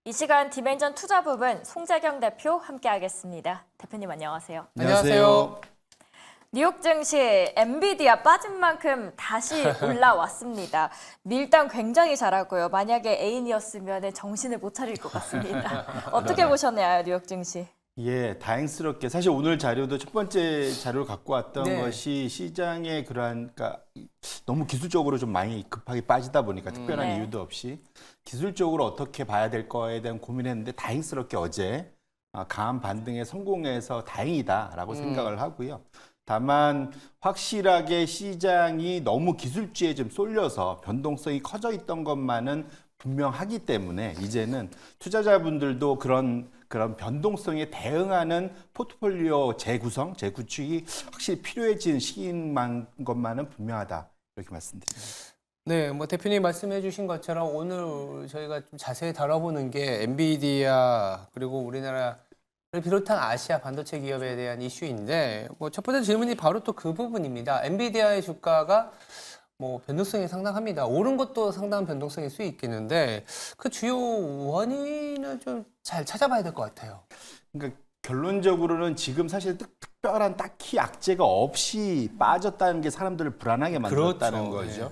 이 시간 디멘전 투자 부분 송재경 대표 함께하겠습니다. 대표님 안녕하세요. 안녕하세요. 뉴욕 증시 엔비디아 빠진 만큼 다시 올라왔습니다. 밀당 굉장히 잘하고요. 만약에 애인이었으면 정신을 못 차릴 것 같습니다. 어떻게 보셨나요, 뉴욕 증시? 예, 다행스럽게 사실 오늘 자료도 첫 번째 자료를 갖고 왔던 네. 것이 시장의 그러니까 너무 기술적으로 좀 많이 급하게 빠지다 보니까 특별한 네. 이유도 없이 기술적으로 어떻게 봐야 될 거에 대한 고민했는데 다행스럽게 어제 강한 반등에 성공해서 다행이다라고 생각을 하고요. 다만 확실하게 시장이 너무 기술주에 좀 쏠려서 변동성이 커져 있던 것만은 분명하기 때문에 이제는 투자자분들도 그런 변동성에 대응하는 포트폴리오 재구성, 재구축이 확실히 필요해진 시기인 것만은 분명하다. 이렇게 말씀드립니다. 네, 뭐 대표님 말씀해 주신 것처럼 오늘 저희가 좀 자세히 다뤄보는 게 엔비디아 그리고 우리나라를 비롯한 아시아 반도체 기업에 대한 이슈인데 뭐 첫 번째 질문이 바로 또 그 부분입니다. 엔비디아의 주가가 뭐 변동성이 상당합니다. 오른 것도 상당한 변동성일 수 있겠는데 그 주요 원인을 좀 잘 찾아봐야 될 것 같아요. 그러니까 결론적으로는 지금 사실 특별한 딱히 악재가 없이 빠졌다는 게 사람들을 불안하게 만들었다는 그렇죠. 거죠.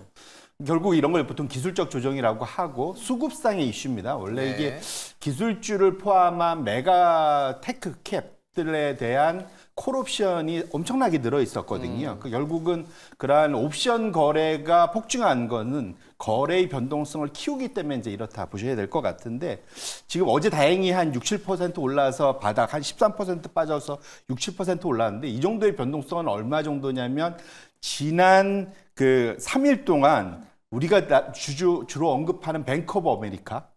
결국 이런 걸 보통 기술적 조정이라고 하고 수급상의 이슈입니다. 원래 네. 이게 기술주를 포함한 메가 테크 캡들에 대한 콜옵션이 엄청나게 늘어 있었거든요. 결국은 그러한 옵션 거래가 폭증한 거는 거래의 변동성을 키우기 때문에 이제 이렇다 보셔야 될 것 같은데 지금 어제 다행히 한 6, 7% 올라서 바닥 한 13% 빠져서 6, 7% 올랐는데 이 정도의 변동성은 얼마 정도냐면 지난 그 3일 동안 우리가 주로 언급하는 뱅크 오브 아메리카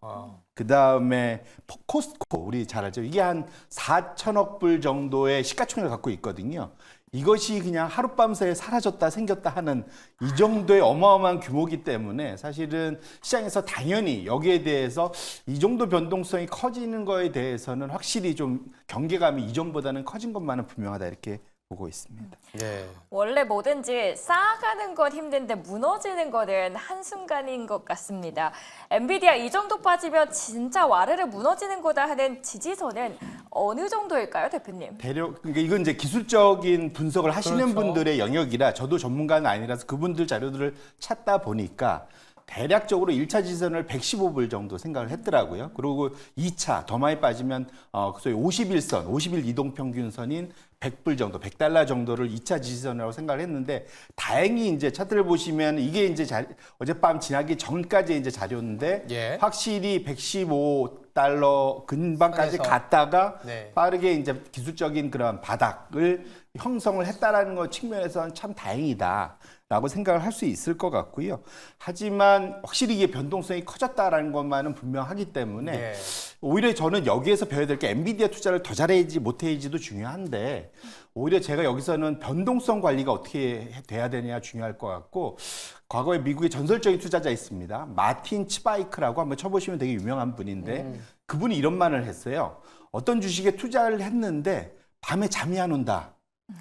그 다음에 코스트코 우리 잘 알죠. 이게 한 4천억 불 정도의 시가총액을 갖고 있거든요. 이것이 그냥 하룻밤새 사라졌다 생겼다 하는 이 정도의 어마어마한 규모이기 때문에 사실은 시장에서 당연히 여기에 대해서 이 정도 변동성이 커지는 거에 대해서는 확실히 좀 경계감이 이전보다는 커진 것만은 분명하다 이렇게 보고 있습니다. 네. 원래 뭐든지 쌓아가는 건 힘든데 무너지는 거는 한순간인 것 같습니다. 엔비디아 이 정도 빠지면 진짜 와르르 무너지는 거다 하는 지지선은 어느 정도일까요, 대표님? 그러니까 이건 이제 기술적인 분석을 하시는 그렇죠. 분들의 영역이라 저도 전문가는 아니라서 그분들 자료들을 찾다 보니까 대략적으로 1차 지지선을 115불 정도 생각을 했더라고요. 그리고 2차 더 많이 빠지면 소위 51선, 50일 이동평균선인 100불 정도, 100달러 정도를 2차 지지선이라고 생각을 했는데 다행히 이제 차트를 보시면 이게 이제 어젯밤 지나기 전까지 이제 자료인데 예. 확실히 115달러 근방까지 선에서. 갔다가 네. 빠르게 이제 기술적인 그런 바닥을 형성을 했다라는 것 측면에서는 참 다행이다라고 생각을 할 수 있을 것 같고요. 하지만 확실히 이게 변동성이 커졌다라는 것만은 분명하기 때문에 네. 오히려 저는 여기에서 배워야 될 게 엔비디아 투자를 더 잘해야지 못해야지도 중요한데 오히려 제가 여기서는 변동성 관리가 어떻게 돼야 되냐 중요할 것 같고 과거에 미국의 전설적인 투자자 있습니다. 마틴 치바이크라고 한번 쳐보시면 되게 유명한 분인데 그분이 이런 말을 했어요. 어떤 주식에 투자를 했는데 밤에 잠이 안 온다.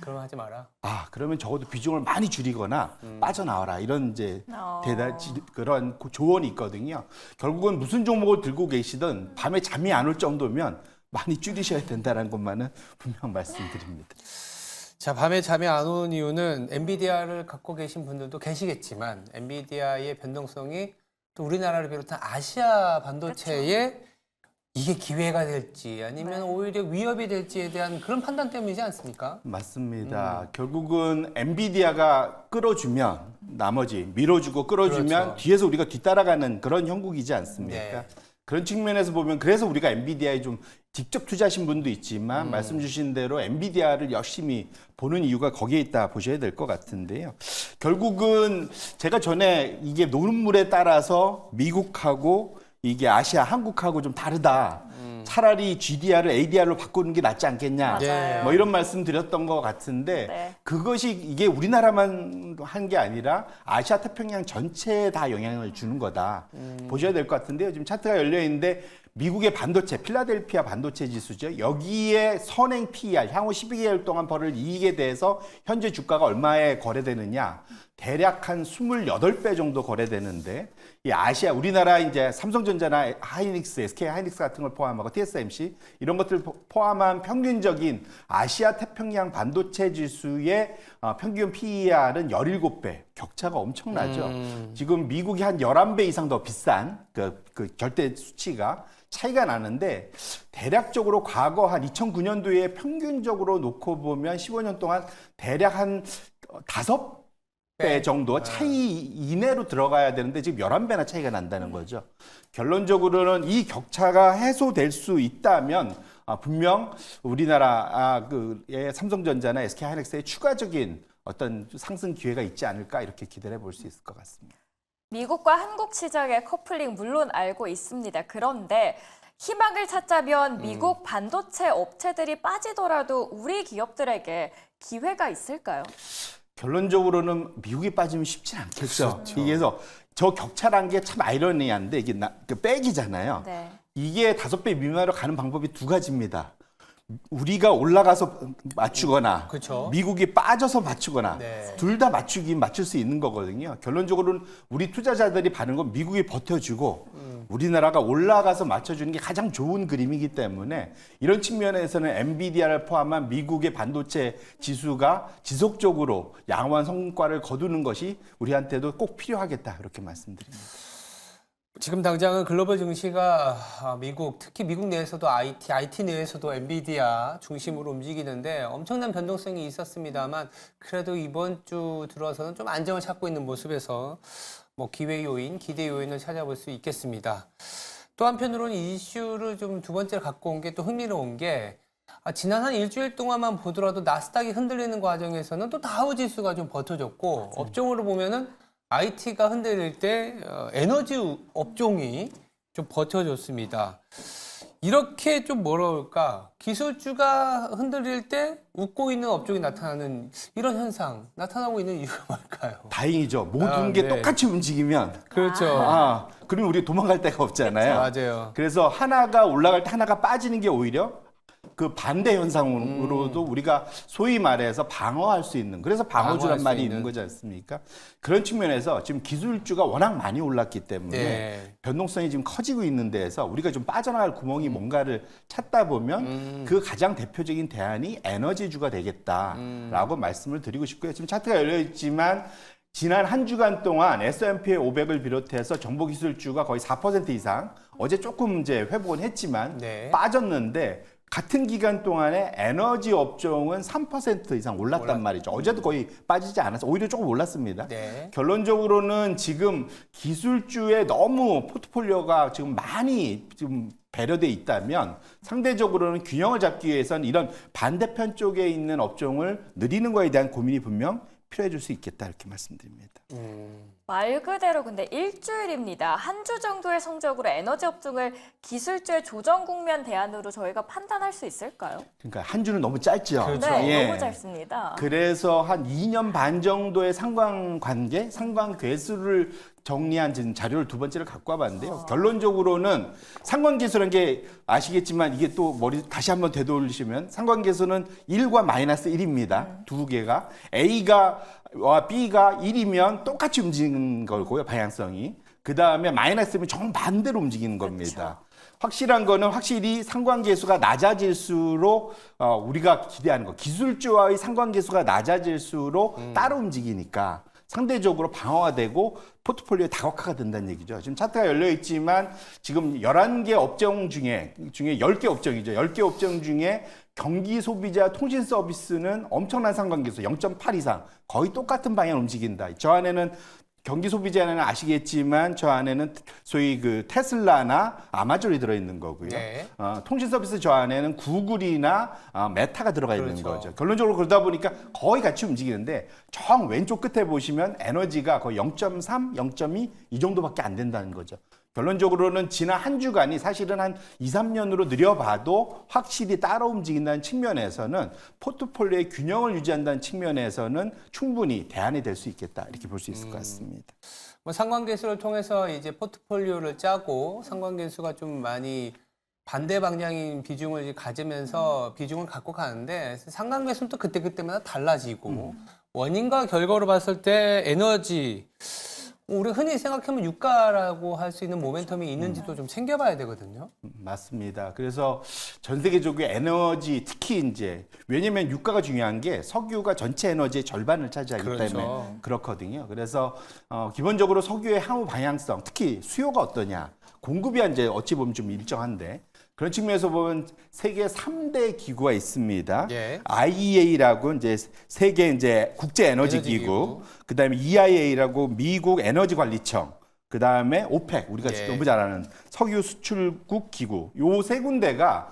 그럼 하지 마라. 그러면 적어도 비중을 많이 줄이거나 빠져나와라. 이런 이제 그런 조언이 있거든요. 결국은 무슨 종목을 들고 계시든 밤에 잠이 안 올 정도면 많이 줄이셔야 된다는 것만은 분명 말씀드립니다. 자, 밤에 잠이 안 오는 이유는 엔비디아를 갖고 계신 분들도 계시겠지만 엔비디아의 변동성이 또 우리나라를 비롯한 아시아 반도체에 이게 기회가 될지 아니면 오히려 위협이 될지에 대한 그런 판단 때문이지 않습니까? 맞습니다. 결국은 엔비디아가 끌어주면 나머지 밀어주고 끌어주면 그렇죠. 뒤에서 우리가 뒤따라가는 그런 형국이지 않습니까? 네. 그런 측면에서 보면 그래서 우리가 엔비디아에 좀 직접 투자하신 분도 있지만 말씀 주신 대로 엔비디아를 열심히 보는 이유가 거기에 있다 보셔야 될 것 같은데요. 결국은 제가 전에 이게 논문에 따라서 미국하고 이게 아시아, 한국하고 좀 다르다. 차라리 GDR을 ADR로 바꾸는 게 낫지 않겠냐. 맞아요. 뭐 이런 말씀 드렸던 것 같은데 네. 그것이 이게 우리나라만 한 게 아니라 아시아 태평양 전체에 다 영향을 주는 거다. 보셔야 될 것 같은데요. 지금 차트가 열려 있는데 미국의 반도체, 필라델피아 반도체 지수죠. 여기에 선행 PER, 향후 12개월 동안 벌을 이익에 대해서 현재 주가가 얼마에 거래되느냐. 대략 한 28배 정도 거래되는데 이 아시아 우리나라 이제 삼성전자나 하이닉스, SK 하이닉스 같은 걸 포함하고 TSMC 이런 것들 포함한 평균적인 아시아 태평양 반도체 지수의 평균 PER은 17배. 격차가 엄청나죠. 지금 미국이 한 11배 이상 더 비싼 그 절대 수치가 차이가 나는데 대략적으로 과거 한 2009년도에 평균적으로 놓고 보면 15년 동안 대략 한 5배 정도 차이 이내로 들어가야 되는데 지금 11배나 차이가 난다는 거죠. 결론적으로는 이 격차가 해소될 수 있다면 분명 우리나라의 삼성전자나 SK하이닉스의 추가적인 어떤 상승 기회가 있지 않을까 이렇게 기대를 해볼 수 있을 것 같습니다. 미국과 한국 시장의 커플링 물론 알고 있습니다. 그런데 희망을 찾자면 미국 반도체 업체들이 빠지더라도 우리 기업들에게 기회가 있을까요? 결론적으로는 미국이 빠지면 쉽진 않겠죠. 그렇죠. 그래서 저 격차란 게 참 아이러니한데 이게 백이잖아요. 네. 이게 5배 미만으로 가는 방법이 두 가지입니다. 우리가 올라가서 맞추거나 그렇죠. 미국이 빠져서 맞추거나 네. 둘 다 맞출 수 있는 거거든요. 결론적으로는 우리 투자자들이 받는 건 미국이 버텨주고 우리나라가 올라가서 맞춰주는 게 가장 좋은 그림이기 때문에 이런 측면에서는 엔비디아를 포함한 미국의 반도체 지수가 지속적으로 양호한 성과를 거두는 것이 우리한테도 꼭 필요하겠다 이렇게 말씀드립니다. 지금 당장은 글로벌 증시가 미국, 특히 미국 내에서도 IT 내에서도 엔비디아 중심으로 움직이는데 엄청난 변동성이 있었습니다만 그래도 이번 주 들어서는 좀 안정을 찾고 있는 모습에서 뭐 기회 요인, 기대 요인을 찾아볼 수 있겠습니다. 또 한편으로는 이 이슈를 좀 두 번째로 갖고 온 게 또 흥미로운 게 지난 한 일주일 동안만 보더라도 나스닥이 흔들리는 과정에서는 또 다우 지수가 좀 버텨줬고 업종으로 보면은 IT가 흔들릴 때 에너지 업종이 좀 버텨줬습니다. 이렇게 좀 뭐라 그럴까 기술주가 흔들릴 때 웃고 있는 업종이 나타나는 이런 현상 나타나고 있는 이유가 뭘까요? 다행이죠. 모든 게 네. 똑같이 움직이면 그렇죠. 그러면 우리 도망갈 데가 없잖아요. 맞아요. 그래서 하나가 올라갈 때 하나가 빠지는 게 오히려 그 반대 현상으로도 우리가 소위 말해서 방어할 수 있는 그래서 방어주란 방어할 수 말이 있는. 있는 거지 않습니까? 그런 측면에서 지금 기술주가 워낙 많이 올랐기 때문에 네. 변동성이 지금 커지고 있는 데에서 우리가 좀 빠져나갈 구멍이 뭔가를 찾다 보면 그 가장 대표적인 대안이 에너지주가 되겠다라고 말씀을 드리고 싶고요. 지금 차트가 열려 있지만 지난 한 주간 동안 S&P 500을 비롯해서 정보기술주가 거의 4% 이상 어제 조금 이제 회복은 했지만 네. 빠졌는데 같은 기간 동안에 에너지 업종은 3% 이상 올랐단 말이죠. 어제도 거의 빠지지 않아서 오히려 조금 올랐습니다. 네. 결론적으로는 지금 기술주에 너무 포트폴리오가 지금 많이 지금 배려돼 있다면 상대적으로는 균형을 잡기 위해서는 이런 반대편 쪽에 있는 업종을 늘리는 거에 대한 고민이 분명 필요해 줄 수 있겠다 이렇게 말씀드립니다. 말 그대로 근데 일주일입니다. 한 주 정도의 성적으로 에너지 업종을 기술주의 조정 국면 대안으로 저희가 판단할 수 있을까요? 그러니까 한 주는 너무 짧죠. 그렇죠. 네, 예. 너무 짧습니다. 그래서 한 2년 반 정도의 상관관계, 상관괴수를 정리한 지금 자료를 두 번째를 갖고 와봤는데요. 결론적으로는 상관계수라는 게 아시겠지만 이게 또 머리 다시 한번 되돌리시면 상관계수는 1과 마이너스 1입니다. 두 개가. A가 와 B가 1이면 똑같이 움직이는 거고요. 방향성이. 그 다음에 마이너스면 정반대로 움직이는 겁니다. 확실한 거는 확실히 상관계수가 낮아질수록 우리가 기대하는 거 기술주와의 상관계수가 낮아질수록 따로 움직이니까 상대적으로 방어가 되고 포트폴리오 다각화가 된다는 얘기죠. 지금 차트가 열려 있지만 지금 11개 업종 중에 10개 업종이죠. 10개 업종 중에 경기 소비자 통신 서비스는 엄청난 상관계수 0.8 이상 거의 똑같은 방향을 움직인다. 저 안에는 경기 소비자는 아시겠지만 저 안에는 소위 그 테슬라나 아마존이 들어있는 거고요. 네. 통신 서비스 저 안에는 구글이나 메타가 들어가 있는 그렇죠. 거죠. 결론적으로 그러다 보니까 거의 같이 움직이는데 정 왼쪽 끝에 보시면 에너지가 거의 0.3, 0.2 이 정도밖에 안 된다는 거죠. 결론적으로는 지난 한 주간이 사실은 한 2, 3년으로 느려봐도 확실히 따라 움직인다는 측면에서는 포트폴리오의 균형을 유지한다는 측면에서는 충분히 대안이 될 수 있겠다 이렇게 볼 수 있을 것 같습니다. 뭐 상관계수를 통해서 이제 포트폴리오를 짜고 상관계수가 좀 많이 반대 방향인 비중을 이제 가지면서 비중을 갖고 가는데 상관계수는 또 그때그때마다 달라지고 원인과 결과로 봤을 때 에너지 우리 흔히 생각하면 유가라고 할 수 있는 모멘텀이 있는지도 좀 챙겨봐야 되거든요. 맞습니다. 그래서 전 세계적으로 에너지 특히 이제 왜냐면 유가가 중요한 게 석유가 전체 에너지의 절반을 차지하기 그렇죠. 때문에 그렇거든요. 그래서 기본적으로 석유의 향후 방향성, 특히 수요가 어떠냐, 공급이 이제 어찌 보면 좀 일정한데 그런 측면에서 보면 세계 3대 기구가 있습니다. 예. IEA라고 이제 세계 이제 국제 에너지 기구, 그다음에 EIA라고 미국 에너지 관리청, 그다음에 오펙 우리가 예. 너무 잘 아는 석유 수출국 기구. 요 세 군데가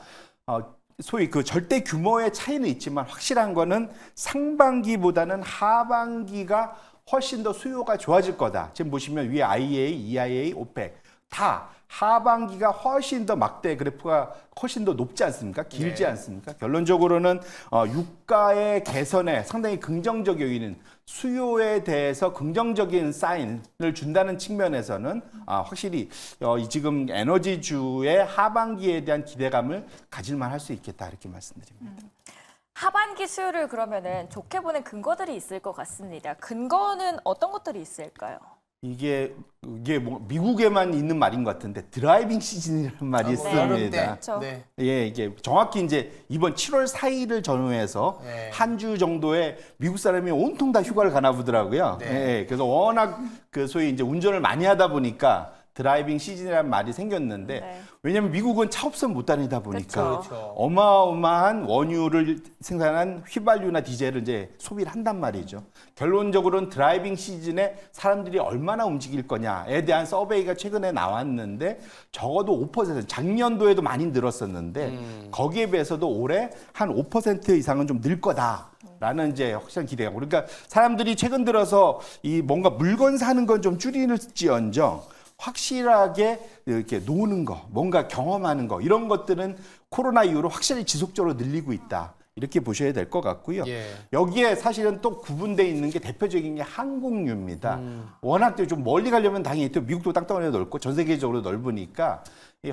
소위 그 절대 규모의 차이는 있지만 확실한 거는 상반기보다는 하반기가 훨씬 더 수요가 좋아질 거다. 지금 보시면 위에 IEA, EIA, 오펙 다 하반기가 훨씬 더 막대 그래프가 훨씬 더 높지 않습니까? 길지 네. 않습니까? 결론적으로는 유가의 개선에 상당히 긍정적 요인은 수요에 대해서 긍정적인 사인을 준다는 측면에서는 확실히 지금 에너지주의 하반기에 대한 기대감을 가질만 할 수 있겠다 이렇게 말씀드립니다. 하반기 수요를 그러면은 좋게 보는 근거들이 있을 것 같습니다. 근거는 어떤 것들이 있을까요? 이게 뭐 미국에만 있는 말인 것 같은데 드라이빙 시즌이라는 말이 여름 때. 있습니다. 그렇죠. 네. 예, 이게 정확히 이제 이번 7월 4일을 전후해서 네. 한 주 정도에 미국 사람이 온통 다 휴가를 가나 보더라고요. 네. 예, 그래서 워낙 그 소위 이제 운전을 많이 하다 보니까 드라이빙 시즌이라는 말이 생겼는데 네. 왜냐하면 미국은 차 없으면 못 다니다 보니까 그렇죠. 어마어마한 원유를 생산한 휘발유나 디젤을 이제 소비를 한단 말이죠. 결론적으로는 드라이빙 시즌에 사람들이 얼마나 움직일 거냐에 대한 서베이가 최근에 나왔는데 적어도 5%, 작년도에도 많이 늘었었는데 거기에 비해서도 올해 한 5% 이상은 좀 늘 거다. 라는 이제 확실한 기대가. 그러니까 사람들이 최근 들어서 이 뭔가 물건 사는 건 좀 줄일지언정 확실하게 이렇게 노는 거, 뭔가 경험하는 거 이런 것들은 코로나 이후로 확실히 지속적으로 늘리고 있다. 이렇게 보셔야 될 것 같고요. 예. 여기에 사실은 또 구분되어 있는 게 대표적인 게 항공유입니다. 워낙 좀 멀리 가려면 당연히 또 미국도 땅덩어리가 넓고 전 세계적으로 넓으니까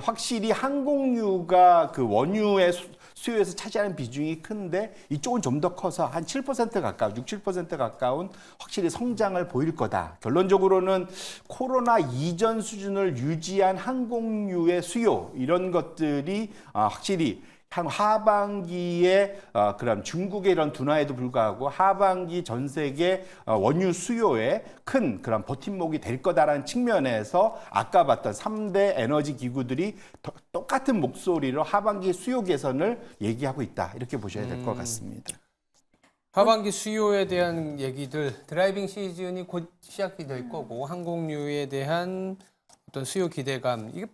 확실히 항공유가 그 원유의 수요에서 차지하는 비중이 큰데 이쪽은 좀 더 커서 한 7% 가까운, 6, 7% 가까운 확실히 성장을 보일 거다. 결론적으로는 코로나 이전 수준을 유지한 항공유의 수요 이런 것들이 확실히 하반기에 그럼 중국의 이런 둔화에도 불구하고 하반기 전 세계 원유 수요에 큰 그런 버팀목이 될 거다라는 측면에서 아까 봤던 3대 에너지 기구들이 똑같은 목소리로 하반기 수요 개선을 얘기하고 있다. 이렇게 보셔야 될 것 같습니다. 하반기 수요에 대한 얘기들 드라이빙 시즌이 곧 시작이 될 거고 항공유에 대한 어떤 수요 기대감 이게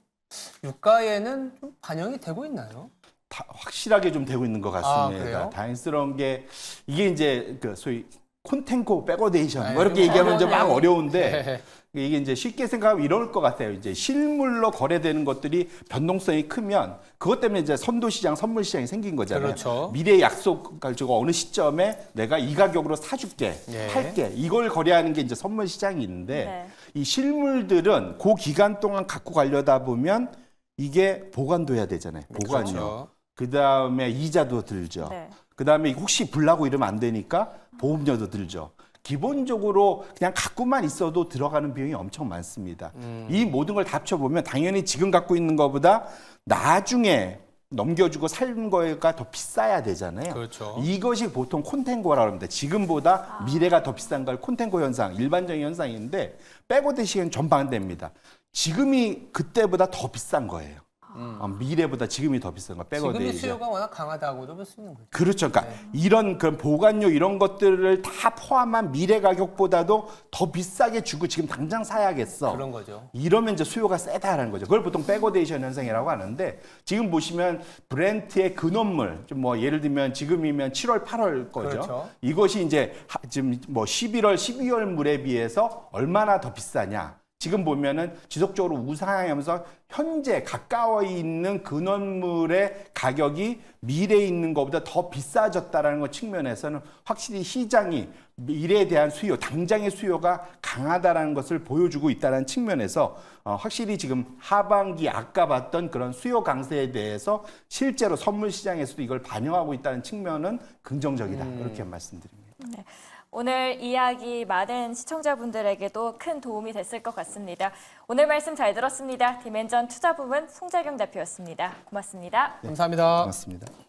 유가에는 좀 반영이 되고 있나요? 확실하게 좀 되고 있는 것 같습니다. 그래요? 다행스러운 게 이게 이제 그 소위 콘텐코 백어데이션 뭐 이렇게 아이고, 얘기하면 좀 막 어려워요. 어려운데 이게 이제 쉽게 생각하면 이럴 것 같아요. 이제 실물로 거래되는 것들이 변동성이 크면 그것 때문에 이제 선도시장, 선물시장이 생긴 거잖아요. 그렇죠. 미래의 약속 가지고 어느 시점에 내가 이 가격으로 사줄게, 예. 팔게 이걸 거래하는 게 이제 선물시장이 있는데 네. 이 실물들은 그 기간 동안 갖고 가려다 보면 이게 보관돼야 되잖아요. 보관요. 그렇죠. 그 다음에 이자도 들죠. 네. 그 다음에 혹시 불나고 이러면 안 되니까 보험료도 들죠. 기본적으로 그냥 갖고만 있어도 들어가는 비용이 엄청 많습니다. 이 모든 걸 다 합쳐보면 당연히 지금 갖고 있는 것보다 나중에 넘겨주고 살 거가 더 비싸야 되잖아요. 그렇죠. 이것이 보통 콘텐고라고 합니다. 지금보다 미래가 더 비싼 걸 콘텐고 현상, 일반적인 현상인데 백오데이션은 전반대입니다. 지금이 그때보다 더 비싼 거예요. 미래보다 지금이 더 비싼 거 지금의 백오데이션. 수요가 워낙 강하다고도 볼 수 있는 거죠. 그렇죠. 그러니까 이런 그런 보관료 이런 것들을 다 포함한 미래 가격보다도 더 비싸게 주고 지금 당장 사야겠어. 그런 거죠. 이러면 이제 수요가 세다라는 거죠. 그걸 보통 백오데이션 현상이라고 하는데 지금 보시면 브렌트의 근원물 좀 뭐 예를 들면 지금이면 7월, 8월 거죠. 그렇죠. 이것이 이제 지금 뭐 11월, 12월 물에 비해서 얼마나 더 비싸냐. 지금 보면은 지속적으로 우상향하면서 현재 가까워 있는 근원물의 가격이 미래에 있는 것보다 더 비싸졌다라는 것 측면에서는 확실히 시장이 미래에 대한 수요, 당장의 수요가 강하다라는 것을 보여주고 있다는 측면에서 확실히 지금 하반기 아까 봤던 그런 수요 강세에 대해서 실제로 선물 시장에서도 이걸 반영하고 있다는 측면은 긍정적이다. 이렇게 말씀드립니다. 네. 오늘 이야기 많은 시청자분들에게도 큰 도움이 됐을 것 같습니다. 오늘 말씀 잘 들었습니다. 디멘전 투자부문 송재경 대표였습니다. 고맙습니다. 감사합니다. 고맙습니다.